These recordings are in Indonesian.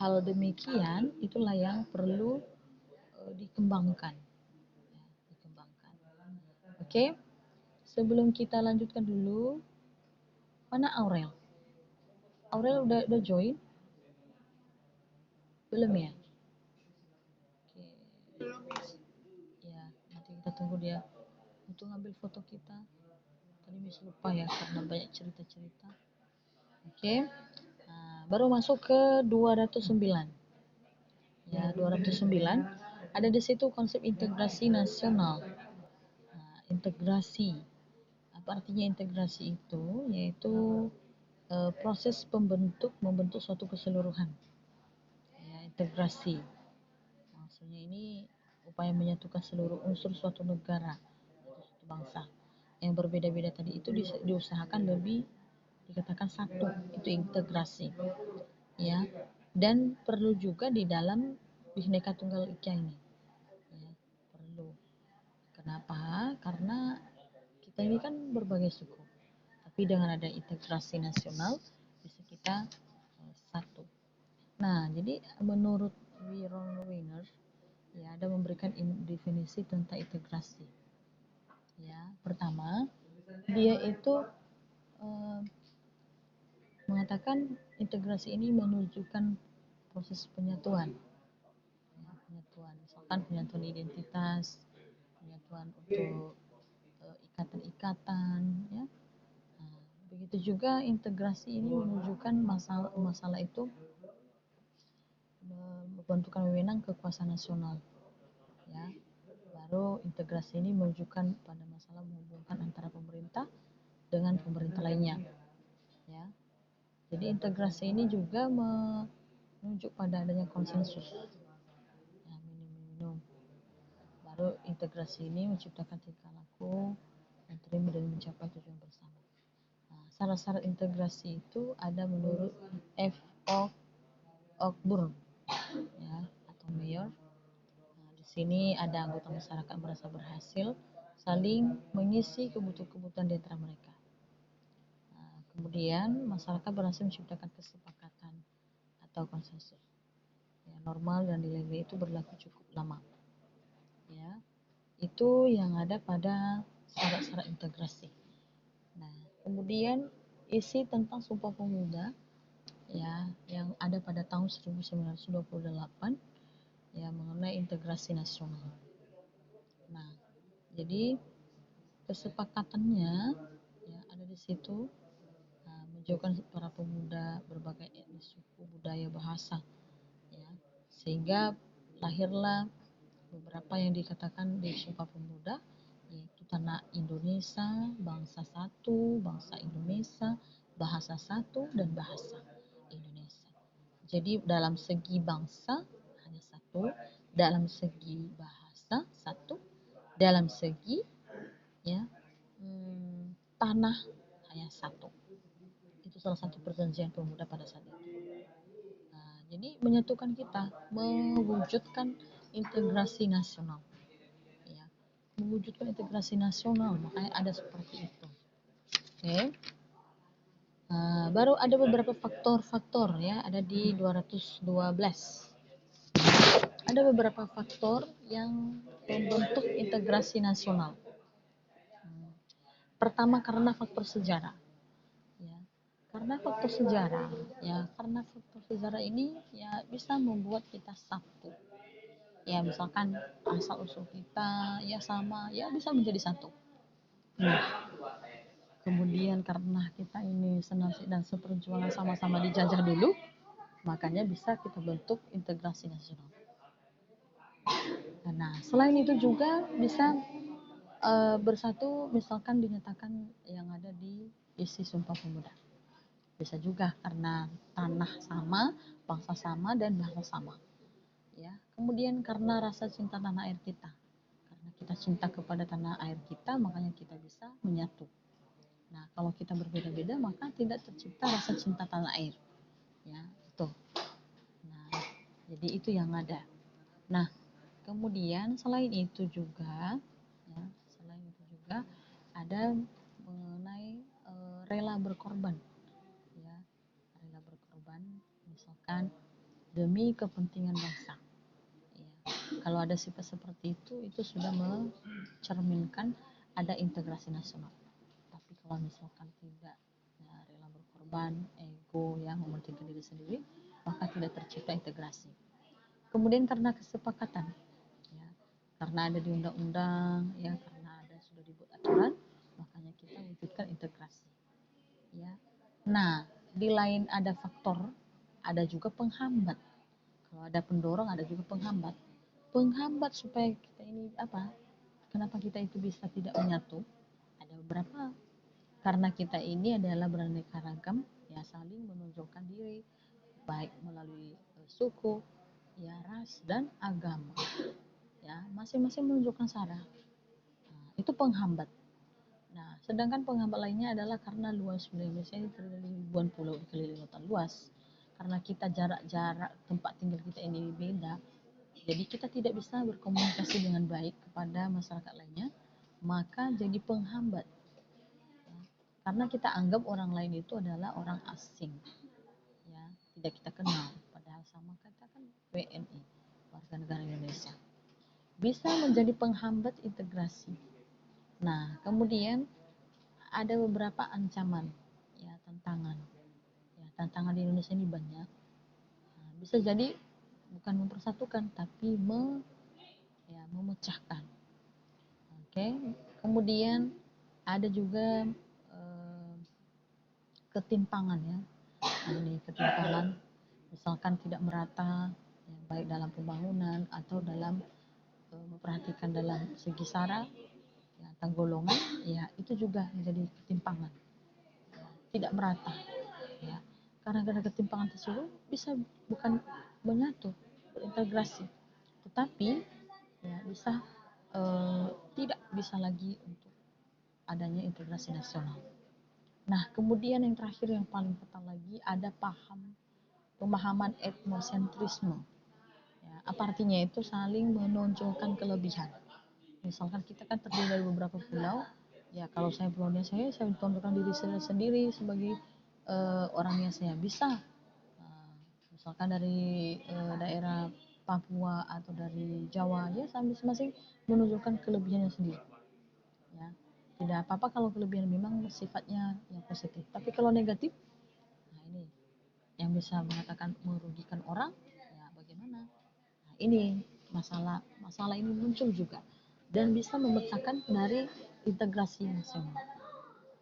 hal demikian itulah yang perlu dikembangkan, ya, dikembangkan. Oke, sebelum kita lanjutkan dulu, mana Aurel? Aurel udah join? Belum ya? Oke. Ya, nanti kita tunggu dia untuk ngambil foto kita. Tadi masih lupa ya karena banyak cerita-cerita. Oke. Nah, baru masuk ke 209. Ya, 209 ada di situ konsep integrasi nasional. Nah, integrasi. Apa artinya integrasi itu? Yaitu proses membentuk suatu keseluruhan. Ya, integrasi. Maksudnya ini upaya menyatukan seluruh unsur suatu negara atau suatu bangsa yang berbeda-beda tadi itu diusahakan lebih dikatakan satu, itu integrasi, ya. Dan perlu juga di dalam Bhinneka Tunggal Ika ini, ya, perlu. Kenapa? Karena kita ini kan berbagai suku, tapi dengan ada integrasi nasional bisa kita satu. Nah, jadi menurut Wiron Weiner, ya, ada memberikan definisi tentang integrasi. Ya, pertama, dia itu mengatakan integrasi ini menunjukkan proses penyatuan. Ya, penyatuan, misalkan penyatuan identitas, penyatuan untuk ikatan-ikatan, ya. Nah, begitu juga integrasi ini menunjukkan masalah itu membentukkan wewenang kekuasaan nasional, ya. Baru integrasi ini menunjukkan pada masalah menghubungkan antara pemerintah dengan pemerintah lainnya, ya. Jadi integrasi ini juga menunjuk pada adanya konsensus, ya, minimum. Baru integrasi ini menciptakan tingkah laku yang terima dan mencapai tujuan bersama. Nah, syarat-syarat integrasi itu ada menurut F. Oakburn, ya, atau Mayor. Nah, di sini ada anggota masyarakat merasa berhasil saling mengisi kebutuhan di antara mereka. Nah, kemudian masyarakat berhasil menciptakan kesepakatan atau konsensus. Ya, normal dan nilai-nilai itu berlaku cukup lama. Ya, itu yang ada pada syarat-syarat integrasi. Nah, kemudian isi tentang Sumpah Pemuda, ya, yang ada pada tahun 1928, ya, mengenai integrasi nasional. Nah, jadi kesepakatannya, ya, ada di situ, menjauhkan para pemuda berbagai etnis, suku, budaya, bahasa, ya, sehingga lahirlah beberapa yang dikatakan di Sumpah Pemuda, yaitu tanah Indonesia, bangsa satu, bangsa Indonesia, bahasa satu, dan bahasa Indonesia. Jadi dalam segi bangsa hanya satu, dalam segi bahasa satu, dalam segi, ya, tanah hanya satu. Itu salah satu perjanjian pemuda pada saat itu. Nah, jadi menyatukan kita, mewujudkan integrasi nasional, ya, mewujudkan integrasi nasional, makanya ada seperti itu. Oke. Baru ada beberapa faktor-faktor, ya, ada di 212. Ada beberapa faktor yang membentuk integrasi nasional. Pertama, karena faktor sejarah, ya. Karena faktor sejarah, ya, karena faktor sejarah ini, ya, bisa membuat kita satu. Ya, misalkan asal usul kita ya sama, ya, bisa menjadi satu. Nah, kemudian karena kita ini senasib dan seperjuangan sama-sama dijajah dulu, makanya bisa kita bentuk integrasi nasional. Nah, selain itu juga bisa bersatu, misalkan dinyatakan yang ada di isi Sumpah Pemuda. Bisa juga karena tanah sama, bangsa sama, dan bahasa sama. Ya, kemudian karena rasa cinta tanah air kita. Karena kita cinta kepada tanah air kita, makanya kita bisa menyatu. Nah, kalau kita berbeda-beda, maka tidak tercipta rasa cinta tanah air. Ya, itu. Nah, jadi itu yang ada. Nah, kemudian selain itu juga, ya, ada mengenai rela berkorban, ya, rela berkorban, misalkan demi kepentingan bangsa. Ya. Kalau ada sifat seperti itu sudah mencerminkan ada integrasi nasional. Tapi kalau misalkan tidak, ya, rela berkorban, ego yang mementingkan diri sendiri, maka tidak tercipta integrasi. Kemudian karena kesepakatan, ya, karena ada di undang-undang, ya, karena ada sudah dibuat aturan, makanya kita wujudkan integrasi. Ya. Nah, di lain ada faktor, ada juga penghambat. Kalau ada pendorong, ada juga penghambat. Penghambat supaya kita ini apa? Kenapa kita itu bisa tidak menyatu? Ada beberapa. Karena kita ini adalah beraneka ragam, ya, saling menonjolkan diri, baik melalui suku, ya, ras dan agama. Ya, masing-masing menunjukkan cara. Nah, itu penghambat. Nah, sedangkan penghambat lainnya adalah karena luas wilayah Indonesia ini terdiri dari ribuan pulau dikelilingi lautan luas. Karena kita jarak-jarak tempat tinggal kita ini beda, jadi kita tidak bisa berkomunikasi dengan baik kepada masyarakat lainnya, maka jadi penghambat. Ya. Karena kita anggap orang lain itu adalah orang asing, ya, tidak kita kenal. Padahal sama kita kan WNI, warga negara Indonesia. Bisa menjadi penghambat integrasi. Nah, kemudian ada beberapa ancaman, ya, tantangan. Ya, tantangan di Indonesia ini banyak. Nah, bisa jadi bukan mempersatukan, tapi memecahkan. Oke, kemudian ada juga eh, ketimpangan, ya. Nah, ini ketimpangan, misalkan tidak merata, ya, baik dalam pembangunan atau dalam memperhatikan dalam segi sara, ya, atau golongan, ya, itu juga menjadi ketimpangan, ya, tidak merata, ya. Karena ketimpangan tersebut bisa bukan menyatu, berintegrasi, tetapi, ya, bisa tidak bisa lagi untuk adanya integrasi nasional. Nah, kemudian yang terakhir yang paling fatal lagi ada pemahaman etnosentrisme. Ya, apa artinya itu? Saling menonjolkan kelebihan. Misalkan kita kan terdiri dari beberapa pulau, ya, kalau saya pulaunya saya mentonjolkan diri saya sendiri sebagai orang yang saya bisa. Misalkan dari daerah Papua atau dari Jawa, ya, masing-masing menunjukkan kelebihannya sendiri. Ya, tidak apa-apa kalau kelebihan memang sifatnya yang positif, tapi kalau negatif, nah ini yang bisa mengatakan merugikan orang, ya, bagaimana? Nah, ini masalah ini muncul juga dan bisa memecahkan dari integrasi nasional,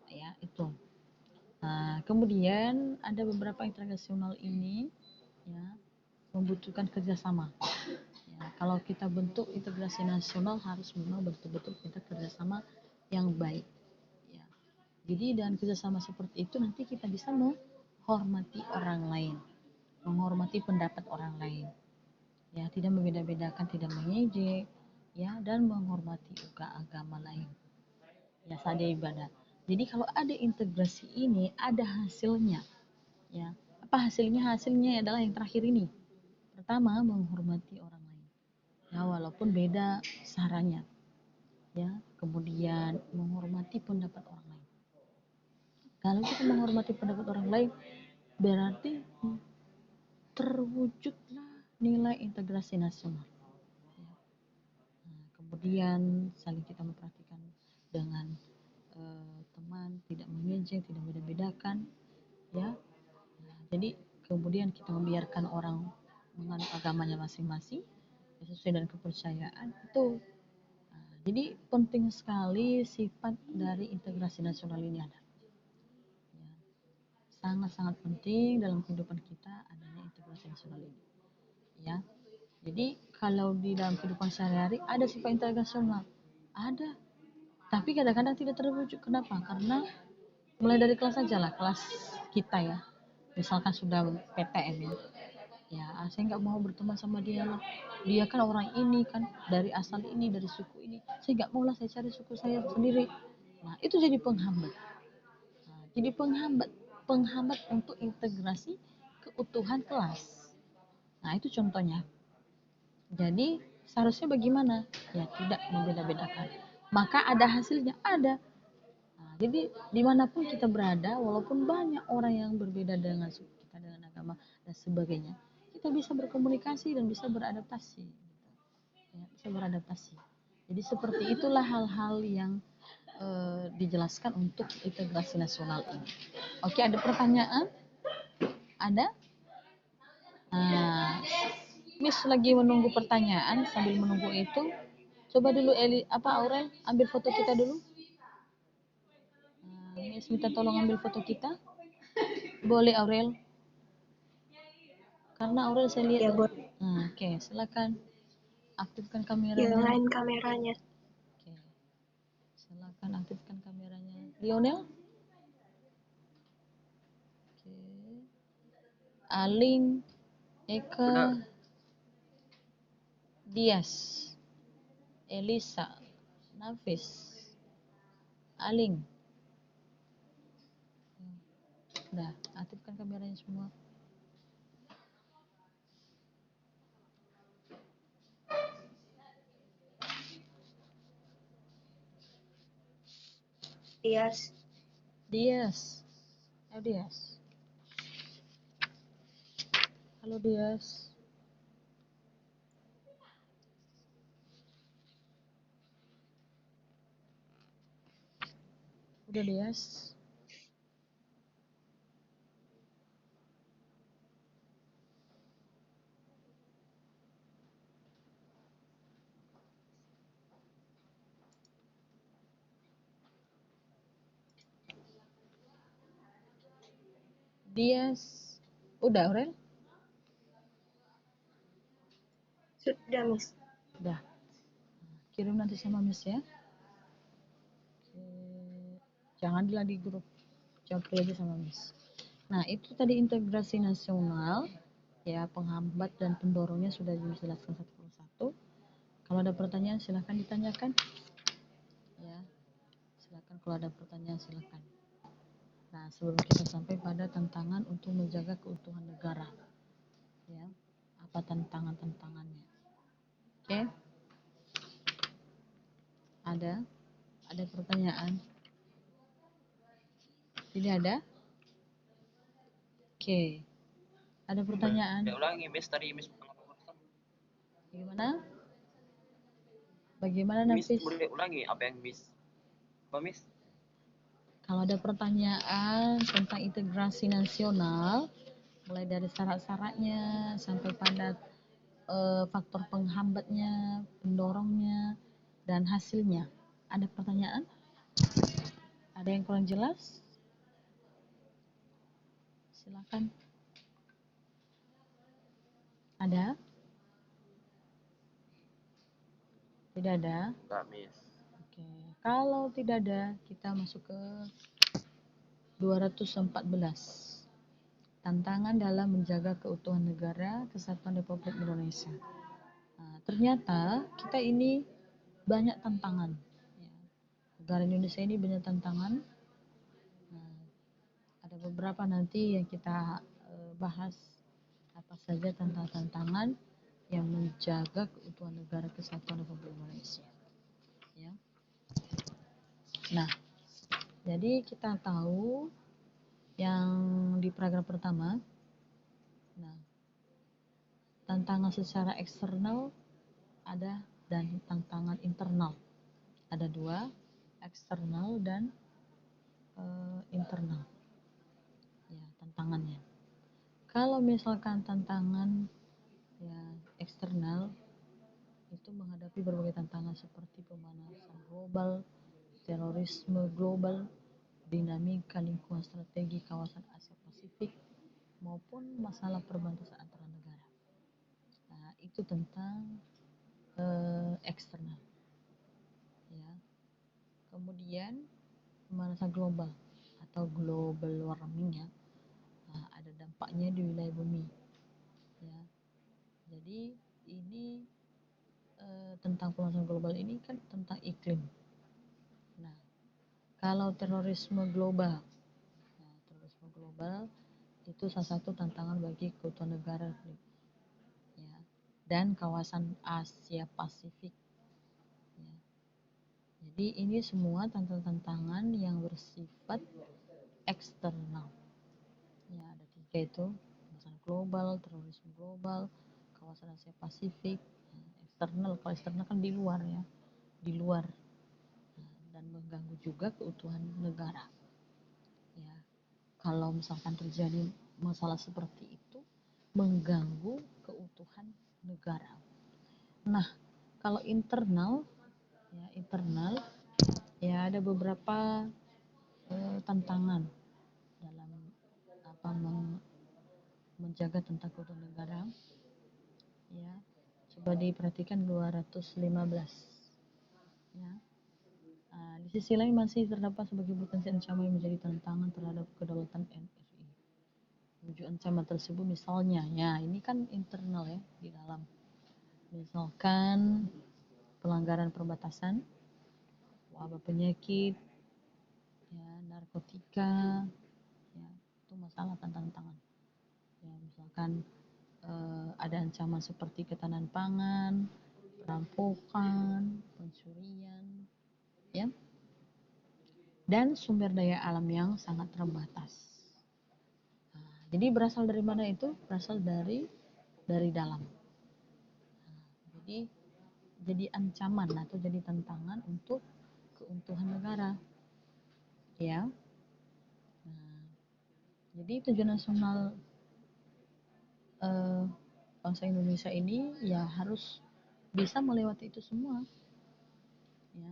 ya, itu. Nah, kemudian ada beberapa integrasi nasional ini, ya, membutuhkan kerjasama. Ya, kalau kita bentuk integrasi nasional harus memang betul-betul kita kerjasama yang baik. Ya. Jadi dengan kerjasama seperti itu nanti kita bisa menghormati orang lain, menghormati pendapat orang lain. Ya, tidak membeda-bedakan, tidak mengejek, ya, dan menghormati juga agama lain. Ya, saja ibadah. Jadi kalau ada integrasi ini ada hasilnya. Ya, apa hasilnya? Hasilnya adalah yang terakhir ini. Pertama, menghormati orang lain. Ya, walaupun beda saranya. Ya, kemudian menghormati pendapat orang lain. Kalau kita menghormati pendapat orang lain, berarti terwujudlah nilai integrasi nasional. Ya. Nah, kemudian saling kita memperhatikan dengan teman, tidak mengejek, tidak beda-bedakan, ya. Nah, jadi kemudian kita membiarkan orang menganut agamanya masing-masing sesuai dengan kepercayaan itu. Nah, jadi penting sekali sifat dari integrasi nasional ini ada. Ya, sangat-sangat penting dalam kehidupan kita adanya integrasi nasional ini. Ya, jadi kalau di dalam kehidupan sehari-hari ada sifat internasional, ada, tapi kadang-kadang tidak terwujud. Kenapa? Karena mulai dari kelas saja lah, kelas kita, ya, misalkan sudah PTN, ya, ya, saya nggak mau berteman sama dia lah, dia kan orang ini kan dari asal ini, dari suku ini, saya nggak mau lah, saya cari suku saya sendiri. Nah, itu jadi penghambat. Nah, jadi penghambat untuk integrasi keutuhan kelas. Nah, itu contohnya. Jadi seharusnya bagaimana? Ya, tidak membeda-bedakan. Maka ada hasilnya, ada. Nah, jadi dimanapun kita berada, walaupun banyak orang yang berbeda dengan suku kita, dengan agama dan sebagainya, kita bisa berkomunikasi dan bisa beradaptasi gitu. Ya, bisa beradaptasi. Jadi seperti itulah hal-hal yang dijelaskan untuk integrasi nasional ini. Oke, ada pertanyaan? Ada? Nah, Miss lagi menunggu pertanyaan. Sambil menunggu itu, coba dulu Aurel ambil foto kita dulu. Miss minta tolong ambil foto kita. Boleh Aurel? Karena Aurel saya lihat. Ya, boleh. Oke, silakan aktifkan kameranya. Nyalain kameranya. Oke. Silakan aktifkan kameranya. Lionel? Oke. Aling, Eka, Dias, Elisa, Nafis, Aling. Udah, aktifkan kameranya semua. Dias. Dias. Dias. Halo Dias. Udah Dias. Dias. Udah Aurel? Sudah, Miss. Udah. Kirim nanti sama Miss ya. Janganlah di grup. Jawab aja sama Miss. Nah, itu tadi integrasi nasional. Ya, penghambat dan pendorongnya sudah dijelaskan satu persatu. Kalau ada pertanyaan silahkan ditanyakan. Ya, silakan kalau ada pertanyaan silakan. Nah, sebelum kita sampai pada tantangan untuk menjaga keutuhan negara, ya, apa tantangannya? Oke, ada pertanyaan? Tidak ada? Oke, ada pertanyaan? Ulangi, Miss, tadi Miss. Gimana? Bagaimana Nafis? Miss, boleh ulangi apa yang Miss? Apa Miss? Kalau ada pertanyaan tentang integrasi nasional, mulai dari syarat-syaratnya sampai pada faktor penghambatnya, pendorongnya, dan hasilnya. Ada pertanyaan? Ada yang kurang jelas? Silakan. Ada? Tidak ada? Enggak, Miss. Oke. Kalau tidak ada, kita masuk ke 214. Tantangan dalam menjaga keutuhan negara Kesatuan Republik Indonesia. Nah, ternyata kita ini banyak tantangan. Ya. Negara Indonesia ini banyak tantangan. Nah, ada beberapa nanti yang kita bahas apa saja tentang tantangan yang menjaga keutuhan negara Kesatuan Republik Indonesia. Ya. Nah, jadi kita tahu yang di paragraf pertama, nah, tantangan secara eksternal ada dan tantangan internal. Ada dua, eksternal dan internal. Ya, tantangannya. Kalau misalkan tantangan ya eksternal itu menghadapi berbagai tantangan seperti pemanasan global, terorisme global, dinamika lingkungan strategi kawasan Asia Pasifik, maupun masalah perbatasan antara negara. Nah, itu tentang eksternal. Ya. Kemudian pemanasan global atau global warming ya, nah, ada dampaknya di wilayah bumi. Ya. Jadi ini tentang pemanasan global ini kan tentang iklim. Nah, kalau terorisme global, nah, terorisme global itu salah satu tantangan bagi keutuhan negara ya, dan kawasan Asia Pasifik. Ya. Jadi ini semua tantangan yang bersifat eksternal. Ya, ada tiga itu, masalah global, terorisme global, kawasan Asia Pasifik, eksternal. Kalau eksternal kan di luar ya, di luar, dan mengganggu juga keutuhan negara. Ya, kalau misalkan terjadi masalah seperti itu, mengganggu keutuhan negara. Nah, kalau internal ya ada beberapa tantangan dalam menjaga tentang keutuhan negara. Ya, coba diperhatikan 215. Ya. Di sisi lain masih terdapat sebagai potensi ancaman yang menjadi tantangan terhadap kedaulatan NRI. Menuju ancaman tersebut misalnya, ya ini kan internal ya, di dalam. Misalkan pelanggaran perbatasan, wabah penyakit, ya, narkotika, ya, itu masalah tantangan. Ya, misalkan ada ancaman seperti ketahanan pangan, perampokan, pencurian, ya, dan sumber daya alam yang sangat terbatas. Jadi berasal dari mana itu? Berasal dari dalam. Jadi ancaman atau jadi tantangan untuk keutuhan negara. Ya. Jadi tujuan nasional bangsa Indonesia ini ya harus bisa melewati itu semua. Ya.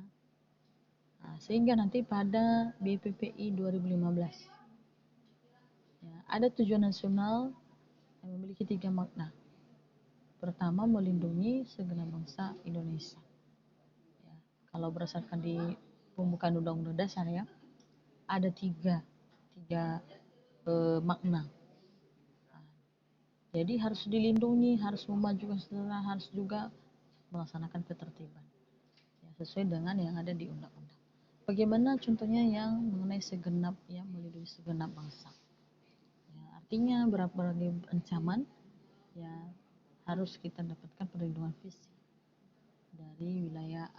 Sehingga nanti pada BPPI 2015 ya, ada tujuan nasional yang memiliki 3 makna. Pertama, melindungi segenap bangsa Indonesia. Ya, kalau berdasarkan di pembukaan Undang-Undang Dasar ya, ada tiga makna. Jadi harus dilindungi, harus memajukan sejarah, harus juga melaksanakan ketertiban. Ya, sesuai dengan yang ada di undang-undang. Bagaimana contohnya yang mengenai segenap, ya, melindungi segenap bangsa. Ya, artinya berbagai ancaman ya harus kita dapatkan perlindungan fisik dari wilayah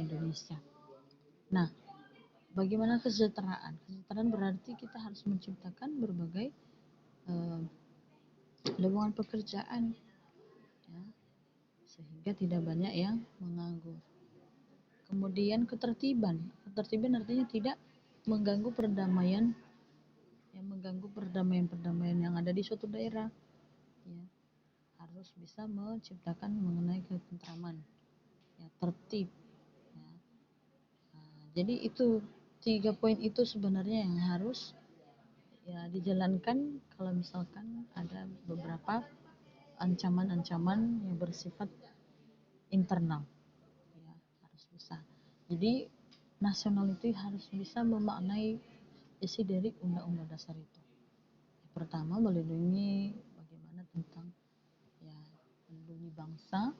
Indonesia. Nah, bagaimana kesejahteraan? Kesejahteraan berarti kita harus menciptakan berbagai lowongan pekerjaan, ya, sehingga tidak banyak yang menganggur. Kemudian ketertiban artinya tidak mengganggu perdamaian yang ada di suatu daerah. Ya, harus bisa menciptakan mengenai ketentraman, ya, tertib. Ya. Jadi itu 3 poin itu sebenarnya yang harus ya dijalankan kalau misalkan ada beberapa ancaman-ancaman yang bersifat internal. Ya, harus bisa. Jadi nasional itu harus bisa memaknai isi dari undang-undang dasar itu. Pertama, melindungi bagaimana tentang ya melindungi bangsa,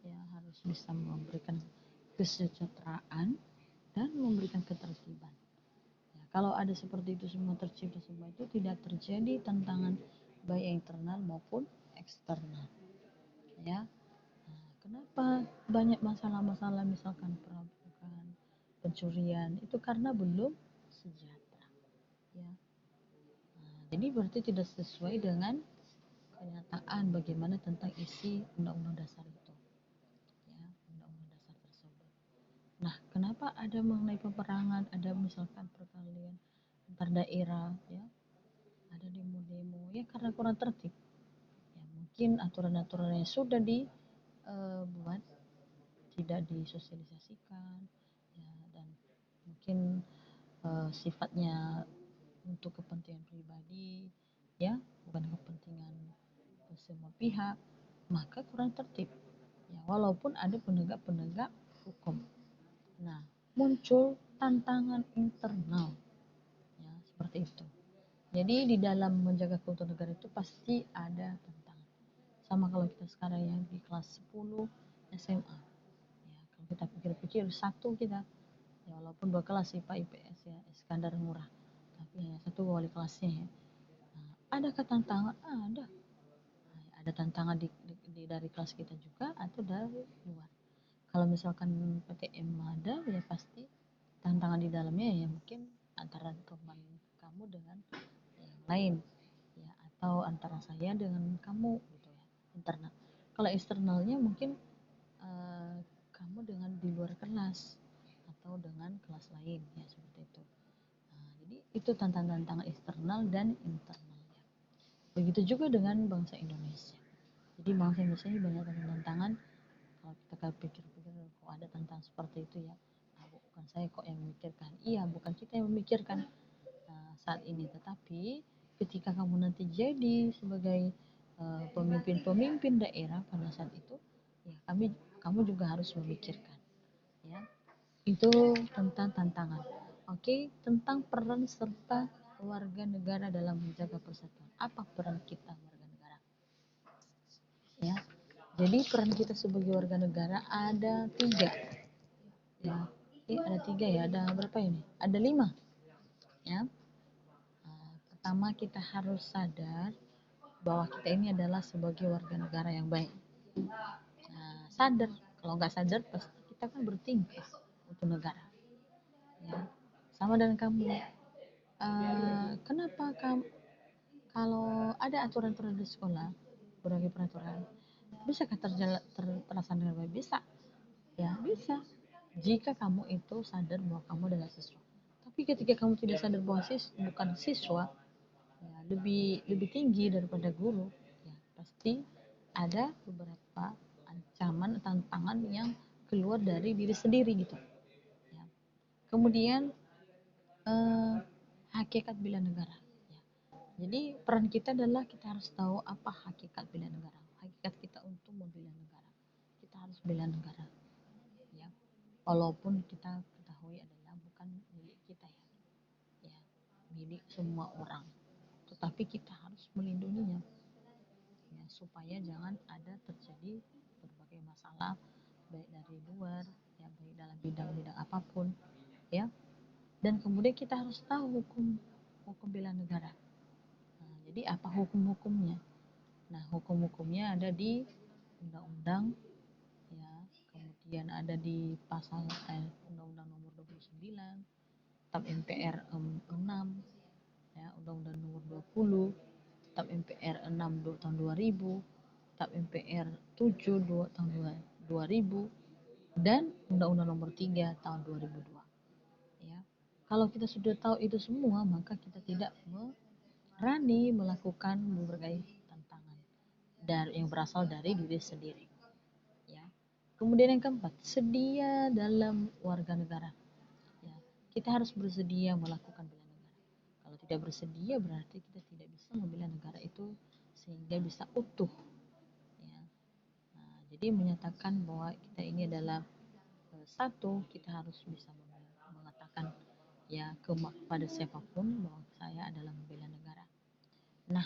ya harus bisa memberikan kesejahteraan dan memberikan ketertiban. Ya, kalau ada seperti itu semua tercipta semua itu, tidak terjadi tantangan baik internal maupun eksternal. Ya. Kenapa banyak masalah-masalah misalkan perampokan, pencurian, itu karena belum sejahtera. Ya. Jadi berarti tidak sesuai dengan kenyataan bagaimana tentang isi undang-undang dasar itu. Ya, undang-undang dasar tersebut. Nah, kenapa ada mengenai peperangan, ada misalkan perkelahian antar daerah, ya, ada demo-demo, ya karena kurang tertib. Ya, mungkin aturan-aturan yang sudah dibuat tidak disosialisasikan, ya, dan mungkin sifatnya untuk kepentingan pribadi, ya, bukan kepentingan semua pihak, maka kurang tertib. Ya, walaupun ada penegak-penegak hukum. Nah, muncul tantangan internal, ya, seperti itu. Jadi di dalam menjaga keutuhan negara itu pasti ada tantangan. Sama kalau kita sekarang ya di kelas 10 SMA. Ya, kalau kita pikir-pikir satu kita, ya walaupun 2 kelas IPA IPS ya, Iskandar murah, tapi hanya satu wali kelasnya ya. Nah, adakah tantangan? Ada. Nah, ada tantangan dari kelas kita juga atau dari luar. Kalau misalkan PTM ada, ya pasti tantangan di dalamnya ya mungkin antara teman kamu dengan yang lain. atau antara saya dengan kamu gitu ya, internal. Kalau eksternalnya mungkin kamu dengan di luar kelas atau dengan kelas lain ya, seperti itu. Nah, jadi itu tantangan-tantangan eksternal dan internal ya. Begitu juga dengan bangsa Indonesia. Jadi bangsa Indonesia ini banyak tantangan. Kalau kita pikir-pikir kok ada tantangan seperti itu ya, nah, bukan saya kok yang memikirkan, iya bukan kita yang memikirkan saat ini, tetapi ketika kamu nanti jadi sebagai pemimpin-pemimpin daerah pada saat itu, ya kamu juga harus memikirkan ya, itu tentang tantangan. Oke, tentang peran serta warga negara dalam menjaga persatuan. Apa peran kita warga negara? Ya, jadi peran kita sebagai warga negara ada 3. Ya, ada 3 ya. Ada berapa ini? Ada 5. Ya. Pertama kita harus sadar bahwa kita ini adalah sebagai warga negara yang baik. Nah, sadar. Kalau nggak sadar pasti kita kan bertingkah untuk negara. Ya. Sama dengan kamu. Kenapa kamu kalau ada aturan-aturan di sekolah, berbagai peraturan, bisakah terlaksana dengan baik? Bisa, ya bisa. Jika kamu itu sadar bahwa kamu adalah siswa. Tapi ketika kamu tidak sadar bahwa bukan siswa, ya, lebih lebih tinggi daripada guru, ya pasti ada beberapa ancaman, tantangan yang keluar dari diri sendiri gitu. Ya. Kemudian hakikat bela negara. Jadi peran kita adalah kita harus tahu apa hakikat bela negara. Hakikat kita untuk membela negara. Kita harus bela negara. Ya. Walaupun kita ketahui adalah bukan milik kita ya. Ya, milik semua orang. Tetapi kita harus melindunginya. Ya, supaya jangan ada terjadi berbagai masalah baik dari luar, ya baik dalam bidang-bidang apapun, ya. Dan kemudian kita harus tahu hukum bela negara. Jadi apa hukum-hukumnya? Nah, hukum-hukumnya ada di undang-undang ya, kemudian ada di pasal undang-undang nomor 29, TAP MPR 6 ya, undang-undang nomor 20, TAP MPR 6 tahun 2000, TAP MPR 7 tahun 2000 dan undang-undang nomor 3 tahun 2002. Ya. Kalau kita sudah tahu itu semua, maka kita tidak berani melakukan berbagai tantangan yang berasal dari diri sendiri. Ya. Kemudian yang keempat, sedia dalam warga negara. Ya. Kita harus bersedia melakukan bela negara. Kalau tidak bersedia berarti kita tidak bisa membela negara itu sehingga bisa utuh. Ya. Nah, jadi menyatakan bahwa kita ini adalah satu, kita harus bisa mengatakan ya kepada siapapun bahwa saya adalah membela negara. Nah,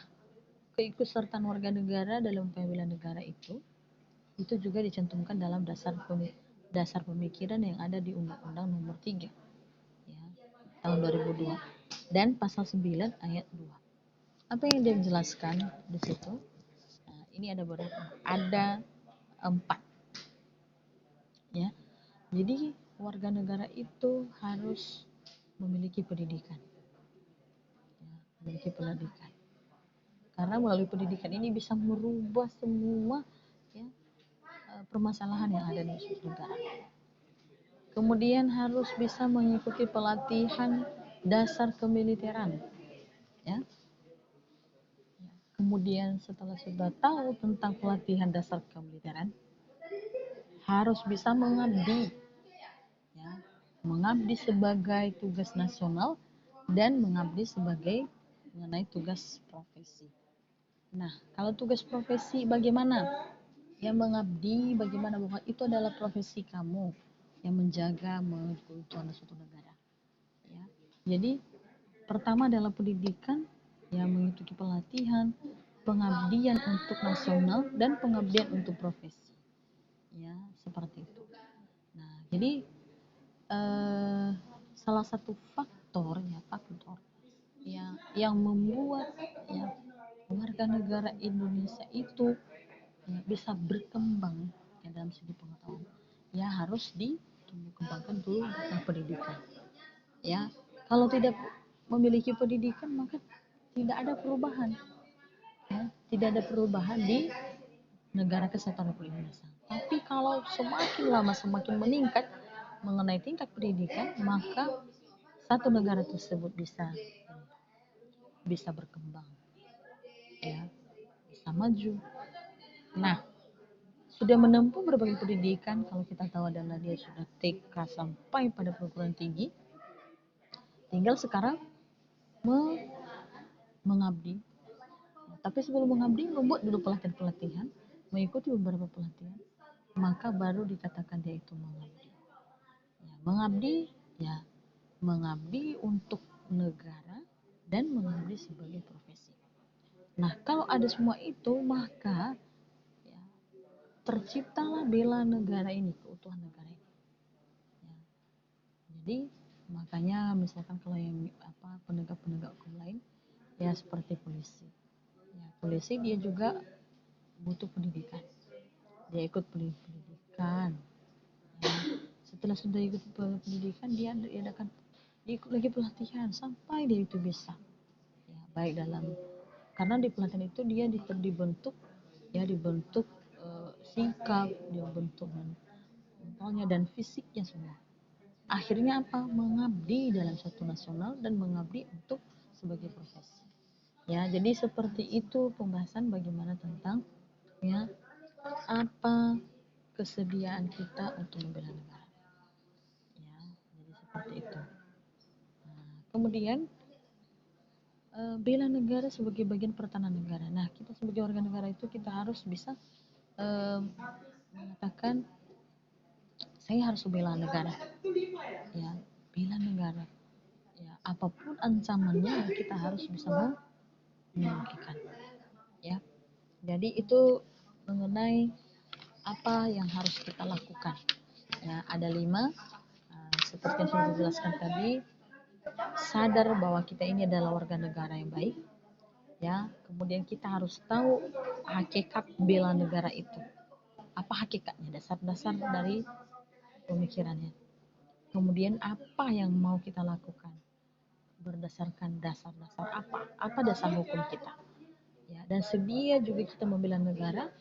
keikutsertaan warga negara dalam pembela negara itu juga dicantumkan dalam dasar pemikiran yang ada di Undang-Undang Nomor 3 ya, tahun 2002 dan pasal 9 ayat 2. Apa yang dia jelaskan di situ? Nah, ini ada beberapa, ada 4 ya. Jadi warga negara itu harus memiliki pendidikan. Ya, memiliki pendidikan. Karena melalui pendidikan ini bisa merubah semua ya, permasalahan yang ada di suatu negara. Kemudian harus bisa mengikuti pelatihan dasar kemiliteran. Ya. Kemudian setelah sudah tahu tentang pelatihan dasar kemiliteran, harus bisa mengabdi. Ya. Mengabdi sebagai tugas nasional dan mengabdi sebagai mengenai tugas profesi. Nah, kalau tugas profesi bagaimana? Yang mengabdi bagaimana, bahwa itu adalah profesi kamu yang menjaga keutuhan suatu negara. Ya. Jadi pertama adalah pendidikan yang mengikuti pelatihan, pengabdian untuk nasional dan pengabdian untuk profesi. Ya, seperti itu. Nah, jadi salah satu faktor yang membuat ya, warga negara Indonesia itu ya, bisa berkembang ya, dalam segi pengetahuan ya harus dikembangkan dulu tentang pendidikan ya. Kalau tidak memiliki pendidikan maka tidak ada perubahan ya, tidak ada perubahan di negara kesatuan Republik Indonesia. Tapi kalau semakin lama semakin meningkat mengenai tingkat pendidikan, maka satu negara tersebut bisa berkembang, ya, bisa maju. Nah, sudah menempuh berbagai pendidikan, kalau kita tahu adalah dia sudah TK sampai pada perguruan tinggi, tinggal sekarang mengabdi. Tapi sebelum mengabdi, membuat dulu pelatihan-pelatihan, mengikuti beberapa pelatihan, maka baru dikatakan dia itu mengabdi. Ya, mengabdi untuk negara dan mengabdi sebagai profesi. Nah, kalau ada semua itu, maka ya, terciptalah bela negara ini, keutuhan negara ini. Ya, jadi makanya misalkan kalau yang penegak-penegak hukum lain, ya seperti polisi. Ya, polisi dia juga butuh pendidikan. Dia ikut pendidikan. Ya, setelah sudah ikut pendidikan, dia akan ikut lagi pelatihan sampai dia itu bisa. Ya, baik dalam karena di pelatihan itu dia dibentuk sikap, dia bentuk mentalnya dan fisiknya semua. Akhirnya apa? Mengabdi dalam satu nasional dan mengabdi untuk sebagai profesi. Ya, jadi seperti itu pembahasan bagaimana tentang ya apa kesediaan kita untuk membela negara. Ya, jadi seperti itu. Nah, kemudian bela negara sebagai bagian pertahanan negara. Nah, kita sebagai warga negara itu kita harus bisa mengatakan saya harus bela negara. Ya, bela negara. Ya, apapun ancamannya kita harus bisa meninggikan. Ya, jadi itu mengenai apa yang harus kita lakukan. Ya, ada 5 seperti yang sudah dijelaskan tadi, sadar bahwa kita ini adalah warga negara yang baik. Ya, kemudian kita harus tahu hakikat bela negara itu. Apa hakikatnya, dasar-dasar dari pemikirannya. Kemudian apa yang mau kita lakukan berdasarkan dasar-dasar apa dasar hukum kita. Ya, dan sedia juga kita membela negara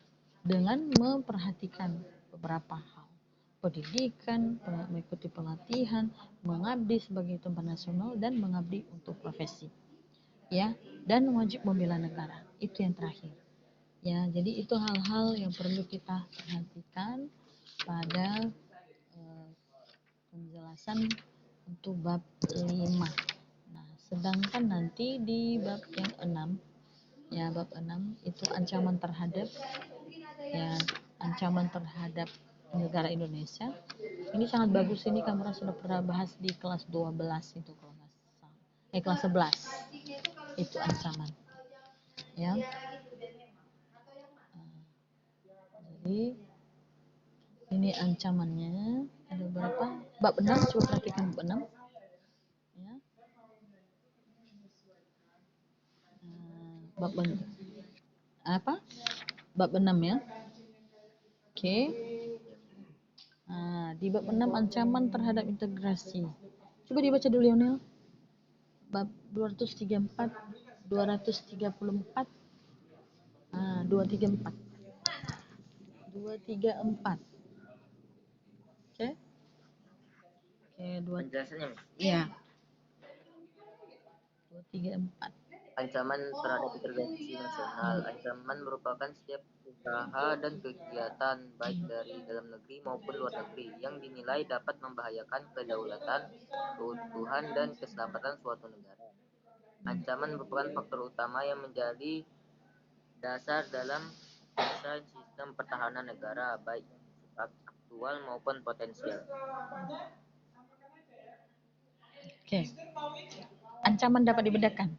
dengan memperhatikan beberapa hal. Pendidikan, mengikuti pelatihan, mengabdi sebagai tentara nasional dan mengabdi untuk profesi. Ya, dan wajib membela negara. Itu yang terakhir. Ya, jadi itu hal-hal yang perlu kita perhatikan pada penjelasan untuk bab 5. Nah, sedangkan nanti di bab yang 6, ya bab 6 itu ancaman terhadap negara Indonesia. Ini sangat bagus, ini kamu sudah pernah bahas di kelas 12 itu kalau nggak salah. Kelas 11 itu ancaman. Ya. Jadi ini ancamannya ada berapa? Bab 6, coba perhatikan bab 6. Ya. Bab apa? Bab 6 ya. Oke. Nah, di bab 6 ancaman terhadap integrasi. Coba dibaca dulu Lionel. Bab 234, 234. Nah, 234. 234. Oke. Oke, Penjelasannya. Iya. 234. Ancaman terhadap integrasi nasional. Ancaman merupakan setiap usaha dan kegiatan baik dari dalam negeri maupun luar negeri yang dinilai dapat membahayakan kedaulatan, keutuhan, dan keselamatan suatu negara. Ancaman merupakan faktor utama yang menjadi dasar dalam desain sistem pertahanan negara baik aktual maupun potensial. Oke. Ancaman dapat dibedakan.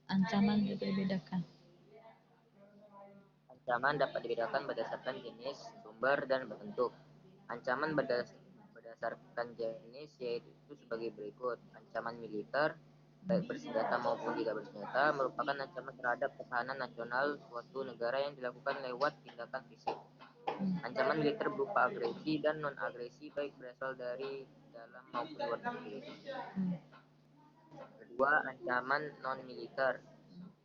Ancaman dapat dibedakan. Ancaman dapat dibedakan berdasarkan jenis, sumber, dan bentuk. Ancaman berdasarkan jenis yaitu sebagai berikut. Ancaman militer, baik bersenjata maupun tidak bersenjata, merupakan ancaman terhadap pertahanan nasional suatu negara yang dilakukan lewat tindakan fisik. Ancaman militer berupa agresi dan non-agresi baik berasal dari dalam maupun luar negeri. Jadi Dua, ancaman non-militer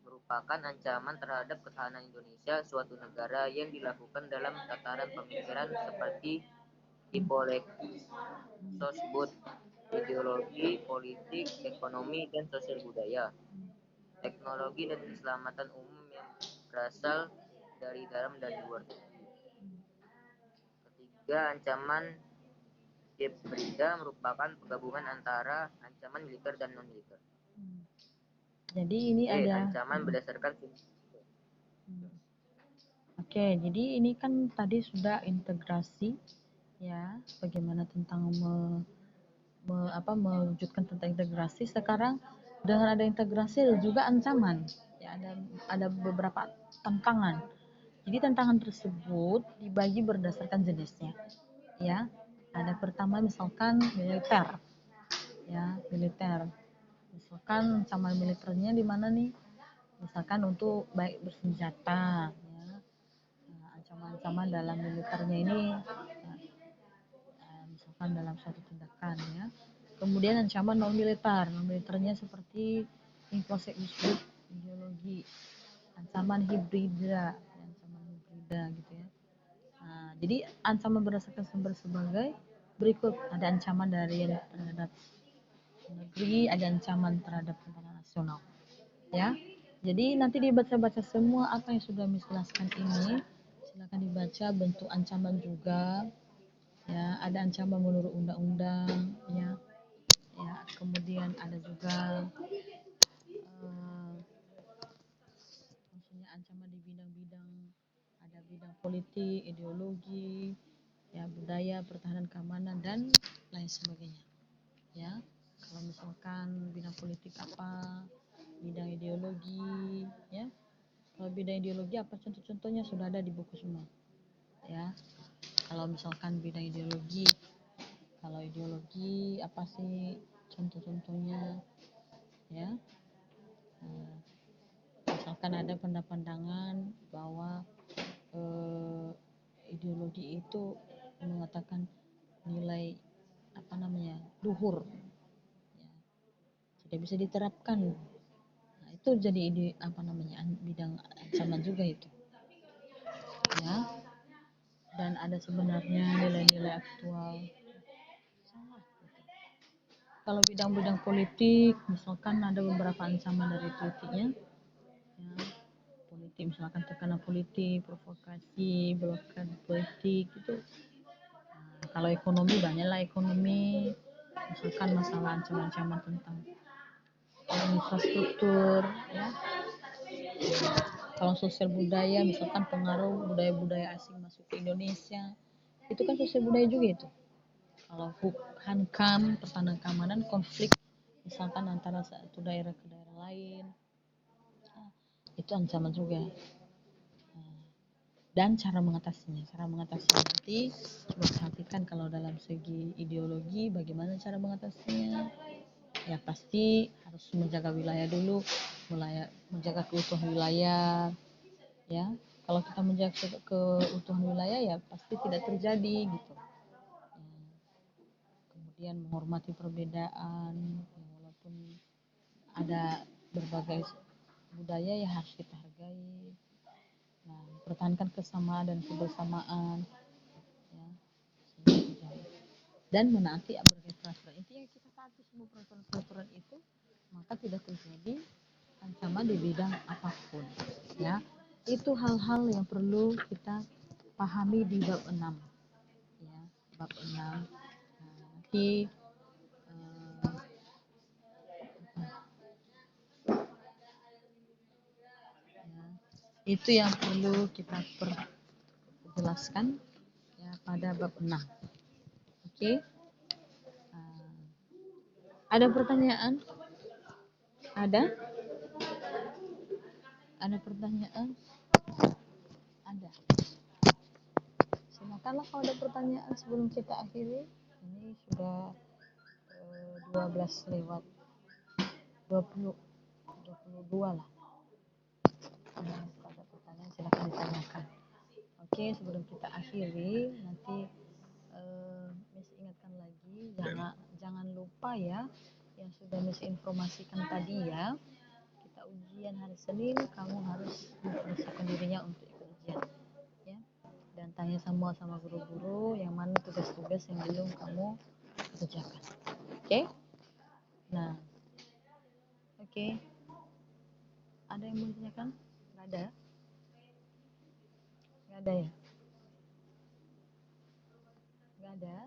merupakan ancaman terhadap ketahanan Indonesia, suatu negara yang dilakukan dalam tataran pemikiran seperti sosbud, ideologi, politik, ekonomi, dan sosial budaya, teknologi dan keselamatan umum yang berasal dari dalam dan luar negeri. Ketiga, ancaman hibrida merupakan penggabungan antara ancaman militer dan non-militer. Jadi ini ada ancaman berdasarkan Oke, jadi ini kan tadi sudah integrasi ya, bagaimana tentang mewujudkan tentang integrasi. Sekarang dengan ada integrasi ada juga ancaman. Ya, ada beberapa tantangan. Jadi tantangan tersebut dibagi berdasarkan jenisnya. Ya, ada pertama misalkan militer. Ya, militer. Misalkan ancaman militernya di mana nih? Misalkan untuk baik bersenjata, ya. Ancaman-ancaman dalam militernya ini misalkan dalam suatu tindakan, ya. Kemudian ancaman non militernya seperti inklusif ideologi, ancaman hibrida gitu ya. Nah, jadi ancaman berdasarkan sumber sebagai berikut, ada ancaman dari terhadap negeri, ada ancaman terhadap tentara nasional, ya. Jadi nanti dibaca-baca semua apa yang sudah menjelaskan ini, silakan dibaca bentuk ancaman juga, ya. Ada ancaman menurut undang-undang, ya. Ya, kemudian ada juga maksudnya ancaman di bidang-bidang, ada bidang politik, ideologi, ya, budaya, pertahanan, keamanan, dan lain sebagainya, ya. Kalau misalkan bidang politik apa, bidang ideologi, ya. Kalau bidang ideologi apa contoh-contohnya sudah ada di buku semua, ya. Kalau misalkan bidang ideologi, kalau ideologi apa sih contoh-contohnya, ya. Misalkan ada pandangan bahwa ideologi itu mengatakan nilai luhur, ya, tidak bisa diterapkan. Nah, itu jadi bidang ancaman juga itu, ya. Dan ada sebenarnya nilai-nilai aktual. Kalau bidang-bidang politik, misalkan ada beberapa ancaman dari politiknya, ya. Politik, misalkan tekanan politik, provokasi, blokade politik itu. Kalau ekonomi banyaklah ekonomi, misalkan masalah ancaman-ancaman tentang infrastruktur, ya. Kalau sosial budaya, misalkan pengaruh budaya-budaya asing masuk ke Indonesia, itu kan sosial budaya juga itu. Kalau hankam, pertahanan keamanan, konflik misalkan antara satu daerah ke daerah lain, itu ancaman juga. Dan cara mengatasinya nanti coba perhatikan. Kalau dalam segi ideologi bagaimana cara mengatasinya, ya pasti harus menjaga wilayah dulu, menjaga keutuhan wilayah, ya. Kalau kita menjaga keutuhan wilayah ya pasti tidak terjadi gitu. Kemudian menghormati perbedaan, ya, walaupun ada berbagai budaya ya harus kita hargai. Nah, pertahankan kesamaan dan kebersamaan, ya, dan menaati berbagai peraturan. Intinya kita taati semua peraturan itu, maka tidak terjadi ancaman di bidang apapun, ya. Itu hal-hal yang perlu kita pahami di bab 6, ya, bab 6. Nanti itu yang perlu kita jelaskan, ya, pada bab 6. Oke. Ada pertanyaan? Ada pertanyaan? Ada. Silakanlah kalau ada pertanyaan sebelum kita akhiri. Ini sudah 12 lewat 22 lah. Kalau ada pertanyaan silakan ditanyakan. Oke, sebelum kita akhiri nanti Miss ingatkan lagi, jangan lupa ya, yang sudah misinformasikan tadi ya. Kita ujian hari Senin, kamu harus mempersiapkan dirinya untuk ikut ujian ya. Dan tanya semua sama guru-guru yang mana tugas-tugas yang belum kamu kerjakan. Oke? Nah, oke. Ada yang mau ditanyakan? Nggak ada? Nggak ada ya? Nggak ada?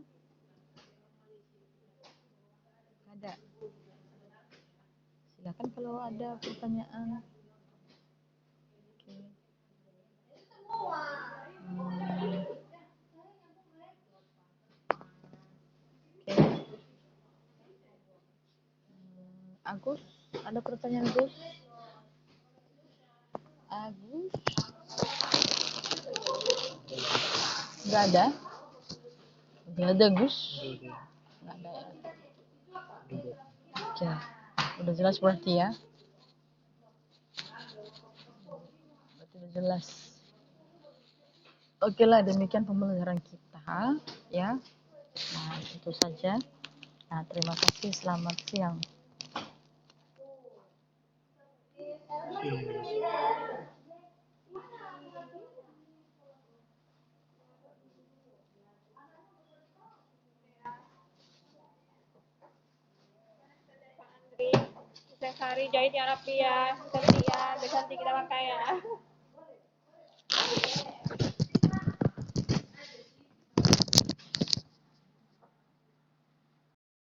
Nggak ada? Silakan kalau ada pertanyaan. Oke. Oke. Agus, ada pertanyaan Gus? Agus? Nggak ada? Nggak ada Gus? Nggak ada ya? Oke. Udah jelas berarti ya? Berarti udah jelas. Oke lah, demikian pembelajaran kita ya. Nah, itu saja. Nah, terima kasih. Selamat siang. Setiap hari jahit yang rapi ya, cantik ya, biar cantik kita pakai ya.